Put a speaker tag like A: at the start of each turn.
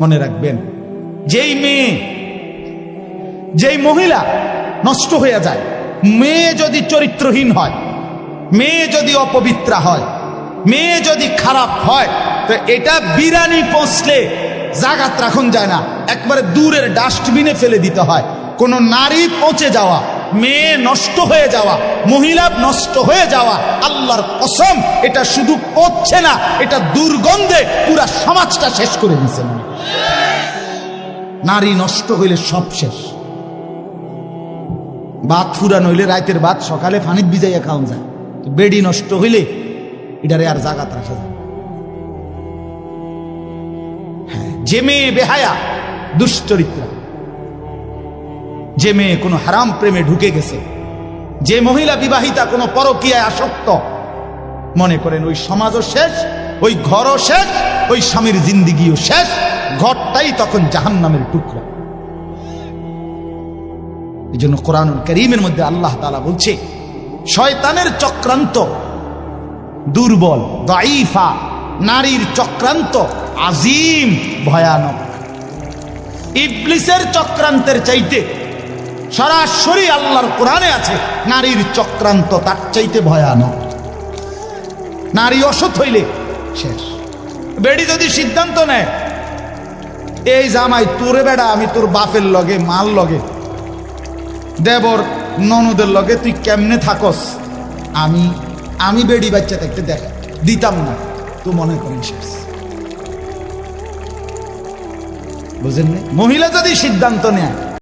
A: মনে রাখবেন, যেই মেয়ে যেই মহিলা নষ্ট হয়ে যায়, মেয়ে যদি চরিত্রহীন হয়, মেয়ে যদি অপবিত্রা হয়, মেয়ে যদি খারাপ হয়, তো এটা বিরানি পৌঁছলে জাগাত রাখুন যায় না, একবারে দূরের ডাস্টবিনে ফেলে দিতে হয়। কোন নারী পচে যাওয়া, মেয়ে নষ্ট হয়ে যাওয়া, মহিলা নষ্ট হয়ে যাওয়া, আল্লাহর কসম এটা শুধু পচছে না, এটা দুর্গন্ধে পুরা সমাজটা শেষ করে দিচ্ছে। নারী নষ্ট হইলে সব শেষ। ভাত ফুরান হইলে রাতের ভাত সকালে পানিত ভিজাইয়া খাওয়া যায়, বেডি নষ্ট হইলে এটারে আর জাগাত রাখা যায়। হ্যাঁ, যে মেয়ে বেহায়া দুশ্চরিত্রা, যে মেয়ে কোনো হারাম প্রেমে ঢুকে গেছে, যে মহিলা বিবাহিতা কোনো পরকীয়ায় আসক্ত, মনে করেন ওই সমাজও শেষ, ওই ঘরও শেষ, ওই স্বামীর জিন্দিগিও শেষ, ঘরটাই তখন জাহান্নামের টুকরা। এই জন্য কোরআনুল কারীমের মধ্যে আল্লাহ তাআলা বলছে, শয়তানের চক্রান্ত দুর্বল, দাঈফা, নারীর চক্রান্ত আজিম, ভয়ানক। ইবলিসের চক্রান্তের চাইতে সরাসরি আল্লাহর কোরআনে আছে, নারীর চক্রান্ত তার চাইতে ভয়ানক। নারী অসৎ হইলে শেষ। বেডি যদি সিদ্ধান্ত নেয়, এই জামাই তোরে বেড়া আমি তোর বাপের লগে, মাল লগে, দেবর ননদের লগে তুই কেমনে থাকস, আমি বেডি বাচ্চা থাকতে দেখা দিতাম না, তো মনে করেন শেষ। বুঝেন? মহিলা যদি সিদ্ধান্ত নেয়